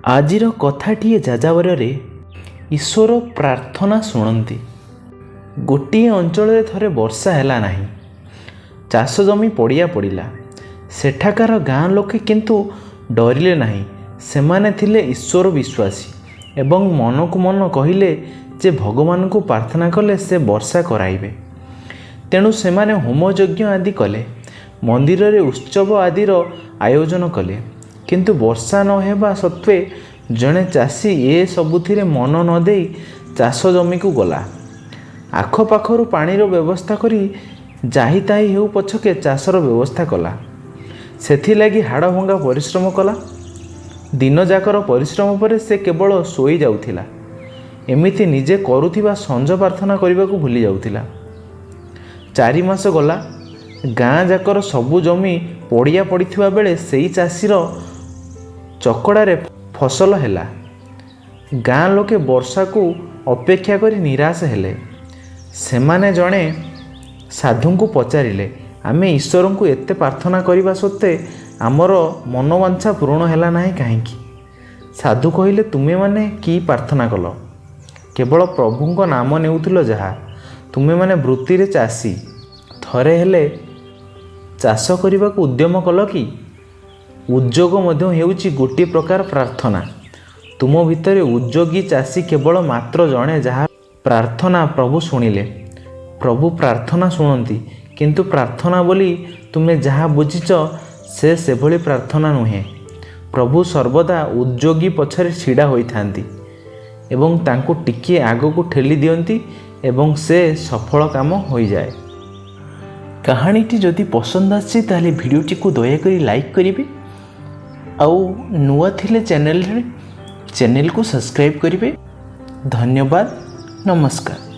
ଆଜିର କଥାଟିଏ ଯାଯାବରରେ ଈଶ୍ୱର ପ୍ରାର୍ଥନା ଶୁଣନ୍ତି। ଗୋଟିଏ ଅଞ୍ଚଳରେ ଥରେ ବର୍ଷା ହେଲା ନାହିଁ। ଚାଷ ଜମି ପଡ଼ିଆ ପଡ଼ିଲା। ସେଠାକାର ଗାଁ ଲୋକେ କିନ୍ତୁ ଡରିଲେ ନାହିଁ। ସେମାନେ ଥିଲେ ଈଶ୍ୱର ବିଶ୍ୱାସୀ ଏବଂ ମନକୁ ମନ କହିଲେ ଯେ ଭଗବାନଙ୍କୁ ପ୍ରାର୍ଥନା କଲେ ସେ ବର୍ଷା କରାଇବେ। ତେଣୁ ସେମାନେ ହୋମଯଜ୍ଞ ଆଦି କଲେ, ମନ୍ଦିରରେ ଉତ୍ସବ ଆଦିର ଆୟୋଜନ କଲେ। କିନ୍ତୁ ବର୍ଷା ନ ହେବା ସତ୍ତ୍ୱେ ଜଣେ ଚାଷୀ ଏ ସବୁଥିରେ ମନ ନ ଦେଇ ଚାଷ ଜମିକୁ ଗଲା। ଆଖପାଖରୁ ପାଣିର ବ୍ୟବସ୍ଥା କରି ଯାହି ତାହି ହେଉ ପଛକେ ଚାଷର ବ୍ୟବସ୍ଥା କଲା। ସେଥିଲାଗି ହାଡ଼ଭଙ୍ଗା ପରିଶ୍ରମ କଲା। ଦିନଯାକର ପରିଶ୍ରମ ପରେ ସେ କେବଳ ଶୋଇ ଯାଉଥିଲା। ଏମିତି ନିଜେ କରୁଥିବା ସଞ୍ଜ ପ୍ରାର୍ଥନା କରିବାକୁ ଭୁଲି ଯାଉଥିଲା। 4 ମାସ ଗଲା। ଗାଁ ଯାକର ସବୁ ଜମି ପଡ଼ିଆ ପଡ଼ିଥିବା ବେଳେ ସେଇ ଚାଷୀର ଚକଡ଼ାରେ ଫସଲ ହେଲା। ଗାଁ ଲୋକେ ବର୍ଷାକୁ ଅପେକ୍ଷା କରି ନିରାଶ ହେଲେ। ସେମାନେ ଜଣେ ସାଧୁଙ୍କୁ ପଚାରିଲେ, ଆମେ ଈଶ୍ୱରଙ୍କୁ ଏତେ ପ୍ରାର୍ଥନା କରିବା ସତ୍ତ୍ୱେ ଆମର ମନୋବାଞ୍ଛା ପୂରଣ ହେଲା ନାହିଁ କାହିଁକି? ସାଧୁ କହିଲେ, ତୁମେମାନେ କି ପ୍ରାର୍ଥନା କଲ? କେବଳ ପ୍ରଭୁଙ୍କ ନାମ ନେଉଥିଲ ଯାହା। ତୁମେମାନେ ବୃତ୍ତିରେ ଚାଷୀ। ଥରେ ହେଲେ ଚାଷ କରିବାକୁ ଉଦ୍ୟମ କଲ କି? ଉଦ୍ଯୋଗ ମଧ୍ୟ ହେଉଛି ଗୋଟିଏ ପ୍ରକାର ପ୍ରାର୍ଥନା। ତୁମ ଭିତରେ ଉଦ୍ଯୋଗୀ ଚାଷୀ କେବଳ ମାତ୍ର ଜଣେ, ଯାହା ପ୍ରାର୍ଥନା ପ୍ରଭୁ ଶୁଣିଲେ। ପ୍ରଭୁ ପ୍ରାର୍ଥନା ଶୁଣନ୍ତି, କିନ୍ତୁ ପ୍ରାର୍ଥନା ବୋଲି ତୁମେ ଯାହା ବୁଝିଛ ସେ ସେଭଳି ପ୍ରାର୍ଥନା ନୁହେଁ। ପ୍ରଭୁ ସର୍ବଦା ଉଦ୍ଯୋଗୀ ପଛରେ ଛିଡ଼ା ହୋଇଥାନ୍ତି ଏବଂ ତାଙ୍କୁ ଟିକିଏ ଆଗକୁ ଠେଲି ଦିଅନ୍ତି ଏବଂ ସେ ସଫଳ କାମ ହୋଇଯାଏ। କାହାଣୀଟି ଯଦି ପସନ୍ଦ ଆସିଛି ତାହେଲେ ଭିଡ଼ିଓଟିକୁ ଦୟାକରି ଲାଇକ୍ କରିବେ ଆଉ ନୂଆ ଥିଲେ ଚ୍ୟାନେଲକୁ ସବସ୍କ୍ରାଇବ୍ କରିବେ। ଧନ୍ୟବାଦ। ନମସ୍କାର।